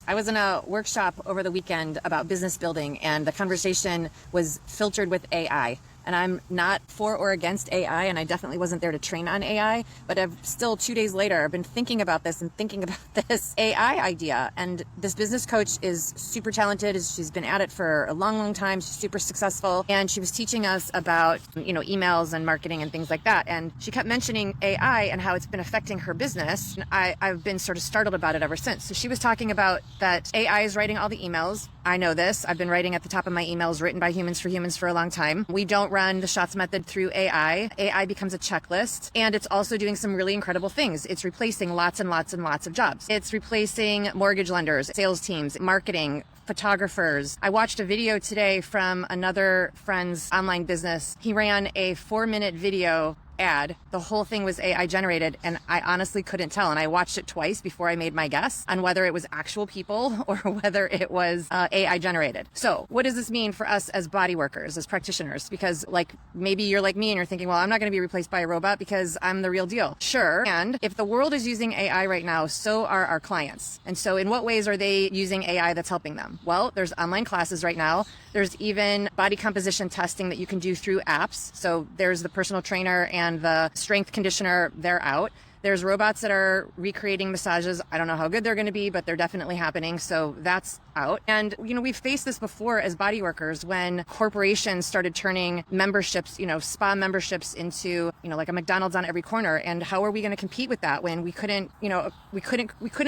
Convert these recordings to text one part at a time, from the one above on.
I was in a workshop over the weekend about business building, and the conversation was filtered with AI. And I'm not for or against AI, and I definitely wasn't there to train on AI, but I've still 2 days later, I've been thinking about this AI idea. And this business coach is super talented. She's been at it for a long, long time. She's super successful. And she was teaching us about, emails and marketing and things like that. And she kept mentioning AI and how it's been affecting her business. And I've been sort of startled about it ever since. So she was talking about that AI is writing all the emails. I know this. I've been writing at the top of my emails written by humans for a long time. We don't run the Schatz method through AI. AI becomes a checklist, and it's also doing some really incredible things. It's replacing lots and lots and lots of jobs. It's replacing mortgage lenders, sales teams, marketing, photographers. I watched a video today from another friend's online business. He ran a 4-minute video ad. The whole thing was AI generated, and I honestly couldn't tell. And I watched it twice before I made my guess on whether it was actual people or whether it was AI generated. So what does this mean for us as body workers, as practitioners? Because maybe you're like me and you're thinking, well, I'm not going to be replaced by a robot because I'm the real deal. Sure. And if the world is using AI right now, so are our clients. And so in what ways are they using AI that's helping them? Well, there's online classes right now. There's even body composition testing that you can do through apps. So there's the personal trainer and the strength conditioner, they're out. There's robots that are recreating massages. I don't know how good they're going to be, but they're definitely happening. So that's out. And, we've faced this before as body workers when corporations started turning memberships, spa memberships into, like a McDonald's on every corner. And how are we going to compete with that when we couldn't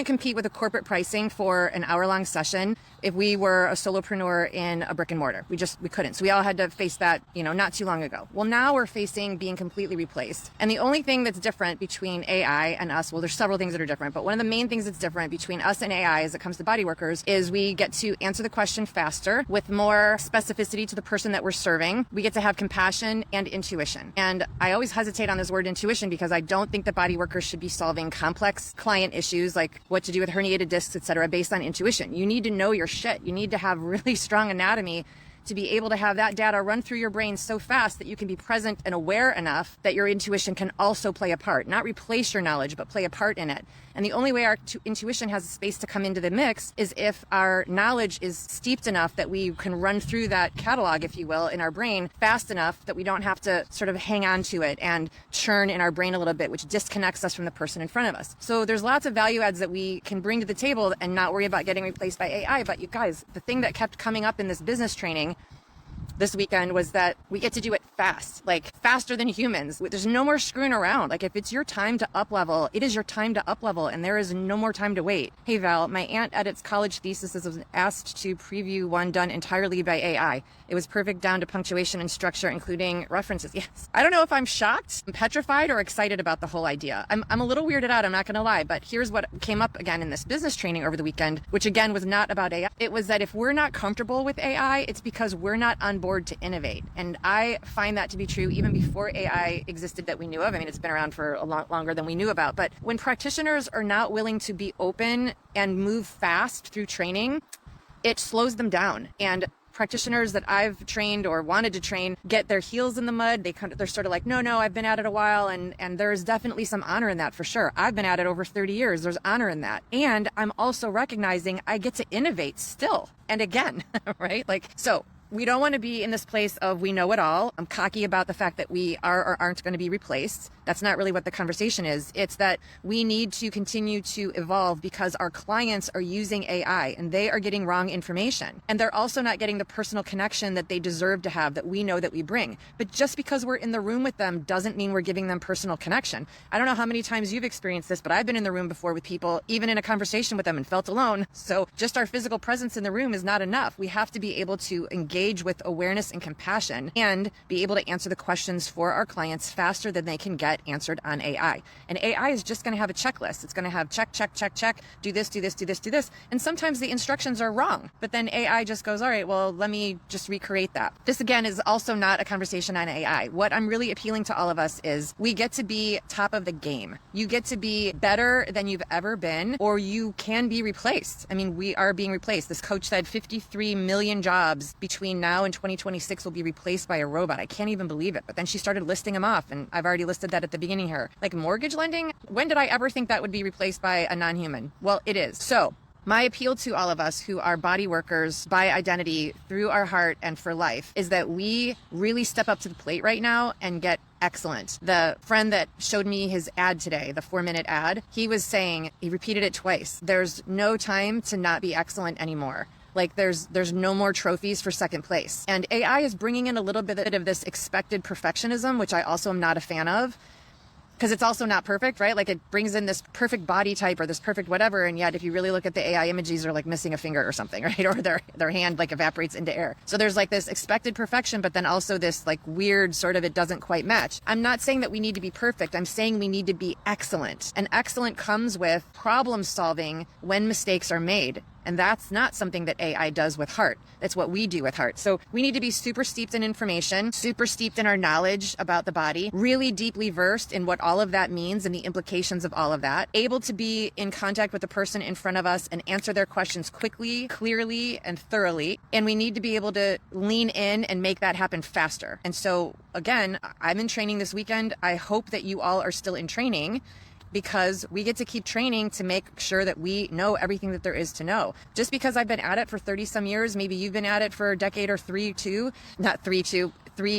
compete with a corporate pricing for an hour-long session if we were a solopreneur in a brick and mortar? We couldn't. So we all had to face that, not too long ago. Well, now we're facing being completely replaced. And the only thing that's different between AI and us, well, there's several things that are different, but one of the main things that's different between us and AI as it comes to body workers is we get to answer the question faster with more specificity to the person that we're serving. We get to have compassion and intuition. And I always hesitate on this word intuition because I don't think that body workers should be solving complex client issues like what to do with herniated discs, etc., based on intuition. You need to know your shit. You need to have really strong anatomy to be able to have that data run through your brain so fast that you can be present and aware enough that your intuition can also play a part, not replace your knowledge, but play a part in it. And the only way our intuition has a space to come into the mix is if our knowledge is steeped enough that we can run through that catalog, if you will, in our brain fast enough that we don't have to sort of hang on to it and churn in our brain a little bit, which disconnects us from the person in front of us. So there's lots of value adds that we can bring to the table and not worry about getting replaced by AI. But you guys, the thing that kept coming up in this business training this weekend was that we get to do it fast, like faster than humans. There's no more screwing around. Like if it's your time to up level, it is your time to up level and there is no more time to wait. Hey Val, my aunt edits college theses was asked to preview one done entirely by AI. It was perfect down to punctuation and structure, including references. Yes. I don't know if I'm shocked, petrified, or excited about the whole idea. I'm a little weirded out, I'm not gonna lie, but here's what came up again in this business training over the weekend, which again was not about AI. It was that if we're not comfortable with AI, it's because we're not on board to innovate. And I find that to be true even before AI existed that we knew of. I mean, it's been around for a lot longer than we knew about. But when practitioners are not willing to be open and move fast through training, it slows them down. And practitioners that I've trained or wanted to train get their heels in the mud. They're sort of like, no, I've been at it a while. And there's definitely some honor in that for sure. I've been at it over 30 years. There's honor in that. And I'm also recognizing I get to innovate still and again, right? So we don't want to be in this place of we know it all. I'm cocky about the fact that we are or aren't going to be replaced. That's not really what the conversation is. It's that we need to continue to evolve because our clients are using AI and they are getting wrong information. And they're also not getting the personal connection that they deserve to have that we know that we bring. But just because we're in the room with them doesn't mean we're giving them personal connection. I don't know how many times you've experienced this, but I've been in the room before with people, even in a conversation with them, and felt alone. So just our physical presence in the room is not enough. We have to be able to engage with awareness and compassion and be able to answer the questions for our clients faster than they can get answered on AI. And AI is just going to have a checklist. It's going to have check, do this, do this, do this, do this. And sometimes the instructions are wrong, but then AI just goes, all right, well, let me just recreate that. This again is also not a conversation on AI. What I'm really appealing to all of us is we get to be top of the game. You get to be better than you've ever been, or you can be replaced. I mean, we are being replaced. This coach said 53 million jobs between now and 2026 will be replaced by a robot. I can't even believe it. But then she started listing them off, and I've already listed that at the beginning here. Like mortgage lending, when did I ever think that would be replaced by a non-human? Well, it is. So My appeal to all of us who are body workers by identity through our heart and for life is that we really step up to the plate right now and get excellent. The friend that showed me his ad today, the 4-minute ad, he was saying, he repeated it twice, there's no time to not be excellent anymore. Like there's no more trophies for second place. And AI is bringing in a little bit of this expected perfectionism, which I also am not a fan of, because it's also not perfect, right? Like it brings in this perfect body type or this perfect whatever. And yet if you really look at the AI images, they're like missing a finger or something, right? Or their hand like evaporates into air. So there's like this expected perfection, but then also this like weird sort of it doesn't quite match. I'm not saying that we need to be perfect. I'm saying we need to be excellent. And excellent comes with problem solving when mistakes are made. And that's not something that AI does with heart. That's what we do with heart. So we need to be super steeped in information, super steeped in our knowledge about the body, really deeply versed in what all of that means and the implications of all of that, able to be in contact with the person in front of us and answer their questions quickly, clearly, and thoroughly. And we need to be able to lean in and make that happen faster. And so again, I'm in training this weekend. I hope that you all are still in training, because we get to keep training to make sure that we know everything that there is to know. Just because I've been at it for 30 some years, maybe you've been at it for a decade or three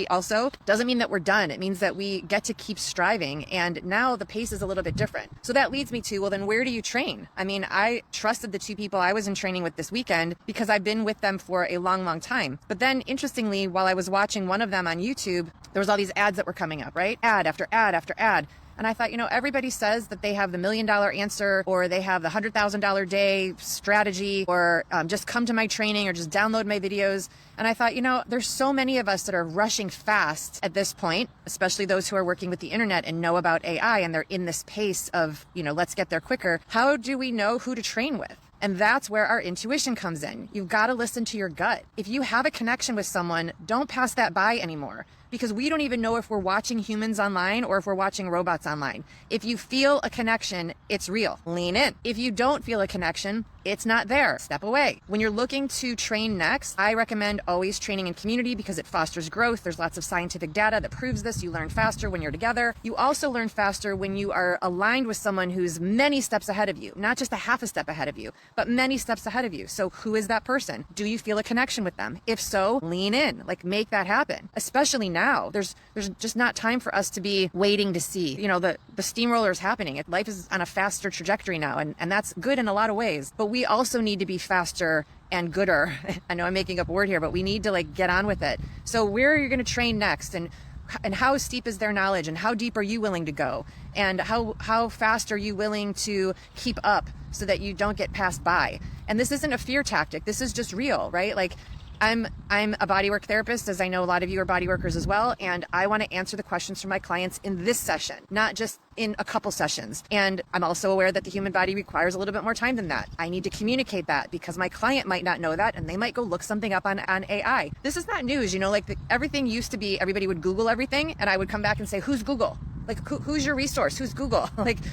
also, doesn't mean that we're done. It means that we get to keep striving. And now the pace is a little bit different. So that leads me to, well, then where do you train? I mean, I trusted the 2 people I was in training with this weekend because I've been with them for a long, long time. But then interestingly, while I was watching one of them on YouTube, there was all these ads that were coming up, right? Ad after ad after ad. And I thought, everybody says that they have the $1 million answer, or they have the $100,000 day strategy, or just come to my training, or just download my videos. And I thought, there's so many of us that are rushing fast at this point, especially those who are working with the internet and know about AI, and they're in this pace of, let's get there quicker. How do we know who to train with? And that's where our intuition comes in. You've got to listen to your gut. If you have a connection with someone, don't pass that by anymore. Because we don't even know if we're watching humans online or if we're watching robots online. If you feel a connection, it's real. Lean in. If you don't feel a connection, it's not there. Step away. When you're looking to train next, I recommend always training in community because it fosters growth. There's lots of scientific data that proves this. You learn faster when you're together. You also learn faster when you are aligned with someone who's many steps ahead of you, not just a half a step ahead of you, but many steps ahead of you. So who is that person? Do you feel a connection with them? If so, lean in, make that happen. Especially now, there's just not time for us to be waiting to see. The steamroller is happening. Life is on a faster trajectory now, and that's good in a lot of ways. But we also need to be faster and gooder. I know I'm making up a word here, but we need to get on with it. So where are you going to train next? And how steep is their knowledge? And how deep are you willing to go? And how fast are you willing to keep up so that you don't get passed by? And this isn't a fear tactic. This is just real, right? I'm a bodywork therapist, as I know a lot of you are body workers as well, and I want to answer the questions from my clients in this session, not just in a couple sessions. And I'm also aware that the human body requires a little bit more time than that. I need to communicate that because my client might not know that, and they might go look something up on AI. This is not news, everything used to be everybody would Google everything, and I would come back and say, who's Google? Who's your resource? Who's Google?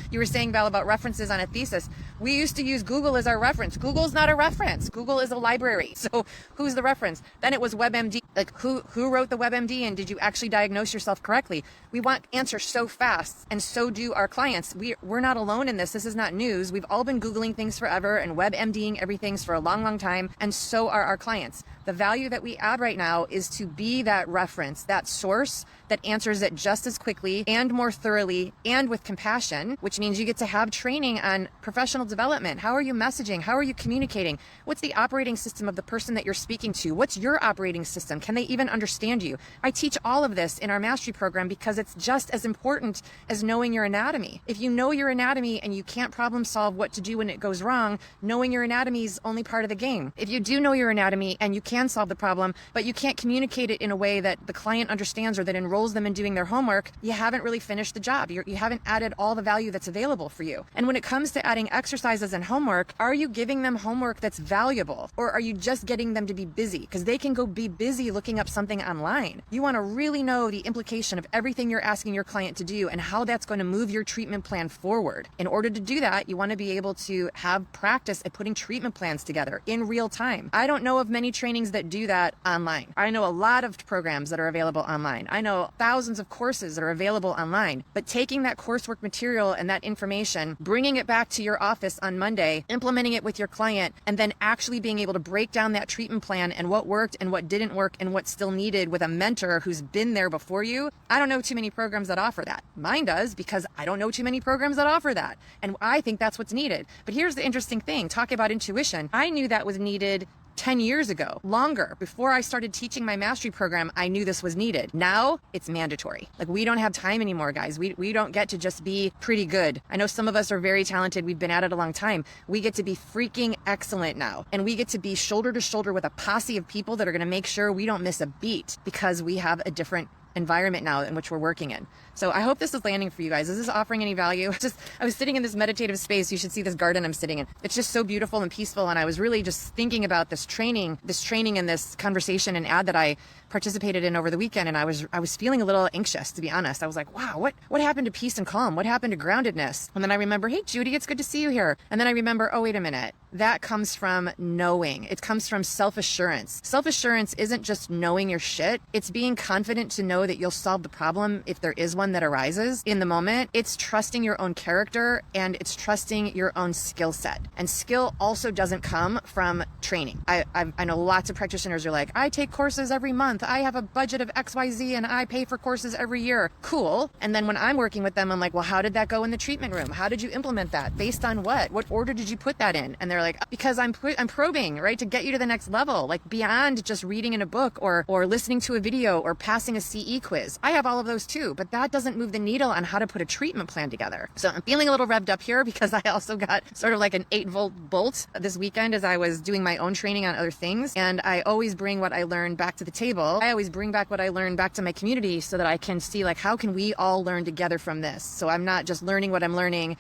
You were saying, Val, about references on a thesis. We used to use Google as our reference. Google's not a reference. Google is a library. So who's the reference? Then it was WebMD. Who wrote the WebMD, and did you actually diagnose yourself correctly? We want answers so fast, and so do our clients. We're not alone in this. This is not news. We've all been Googling things forever and WebMDing everything for a long, long time, and so are our clients. The value that we add right now is to be that reference, that source that answers it just as quickly and more thoroughly and with compassion, which means you get to have training on professional development. How are you messaging? How are you communicating? What's the operating system of the person that you're speaking to? What's your operating system? Can they even understand you? I teach all of this in our mastery program because it's just as important as knowing your anatomy. If you know your anatomy and you can't problem solve what to do when it goes wrong, knowing your anatomy is only part of the game. If you do know your anatomy and you can solve the problem, but you can't communicate it in a way that the client understands or that enrolls them in doing their homework, you haven't really finished the job. You haven't added all the value that's available for you. And when it comes to adding exercises and homework, are you giving them homework that's valuable, or are you just getting them to be busy? Because they can go be busy looking up something online. You want to really know the implication of everything you're asking your client to do and how that's going to move your treatment plan forward. In order to do that, you want to be able to have practice at putting treatment plans together in real time. I don't know of many trainings that do that online. I know a lot of programs that are available online. I know thousands of courses that are available online. fine. But taking that coursework material and that information, bringing it back to your office on Monday, implementing it with your client, and then actually being able to break down that treatment plan and what worked and what didn't work and what's still needed with a mentor who's been there before you. I don't know too many programs that offer that. Mine does, because I don't know too many programs that offer that. And I think that's what's needed. But here's the interesting thing. Talking about intuition, I knew that was needed 10 years ago, longer. Before I started teaching my mastery program, I knew this was needed. Now it's mandatory. Like, we don't have time anymore, guys. We don't get to just be pretty good. I know some of us are very talented. We've been at it a long time. We get to be freaking excellent now. And we get to be shoulder to shoulder with a posse of people that are going to make sure we don't miss a beat, because we have a different environment now in which we're working in. So I hope this is landing for you guys. Is this offering any value? I was sitting in this meditative space. You should see this garden I'm sitting in. It's just so beautiful and peaceful. And I was really just thinking about this training and this conversation and ad that I participated in over the weekend. And I was feeling a little anxious, to be honest. I was like, wow, what happened to peace and calm? What happened to groundedness? And then I remember, hey, Judy, it's good to see you here. And then I remember, oh, wait a minute. That comes from knowing. It comes from self-assurance. Self-assurance isn't just knowing your shit. It's being confident to know that you'll solve the problem if there is one that arises in the moment. It's trusting your own character, and it's trusting your own skill set. And skill also doesn't come from training. I know lots of practitioners are like, I take courses every month. I have a budget of XYZ and I pay for courses every year. Cool. And then when I'm working with them, I'm like, well, how did that go in the treatment room? How did you implement that? Based on what? What order did you put that in? And they're like, because I'm probing, right? To get you to the next level, like beyond just reading in a book or listening to a video or passing a CE quiz. I have all of those too, but that doesn't move the needle on how to put a treatment plan together. So I'm feeling a little revved up here because I also got sort of like an 8-volt bolt this weekend as I was doing my own training on other things. And I always bring what I learned back to the table. I always bring back what I learned back to my community so that I can see, like, how can we all learn together from this? So I'm not just learning what I'm learning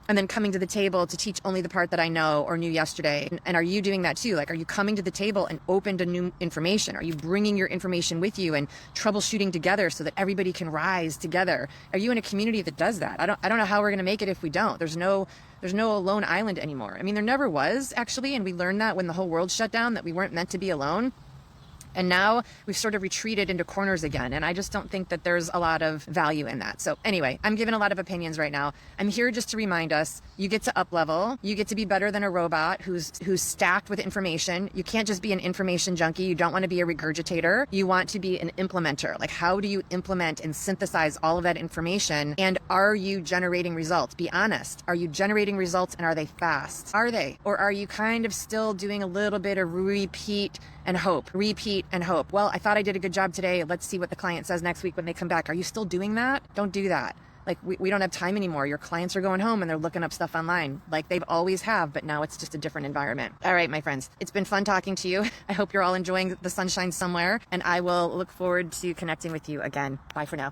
and then coming to the table to teach only the part that I know or knew yesterday. And are you doing that too? Like, are you coming to the table and open to new information? Are you bringing your information with you and troubleshooting together so that everybody can rise together? Are you in a community that does that? I don't know how we're going to make it if we don't. There's no lone island anymore. I mean, there never was, actually. And we learned that when the whole world shut down, that we weren't meant to be alone. And now we've sort of retreated into corners again. And I just don't think that there's a lot of value in that. So anyway, I'm giving a lot of opinions right now. I'm here just to remind us, you get to up level. You get to be better than a robot who's stacked with information. You can't just be an information junkie. You don't want to be a regurgitator. You want to be an implementer. Like, how do you implement and synthesize all of that information? And are you generating results? Be honest. Are you generating results, and are they fast? Are they? Or are you kind of still doing a little bit of repeat and hope? Well, I thought I did a good job today. Let's see what the client says next week when they come back. Are you still doing that? Don't do that. Like, we don't have time anymore. Your clients are going home and they're looking up stuff online like they've always have, but now it's just a different environment. All right, my friends, it's been fun talking to you. I hope you're all enjoying the sunshine somewhere, and I will look forward to connecting with you again. Bye for now.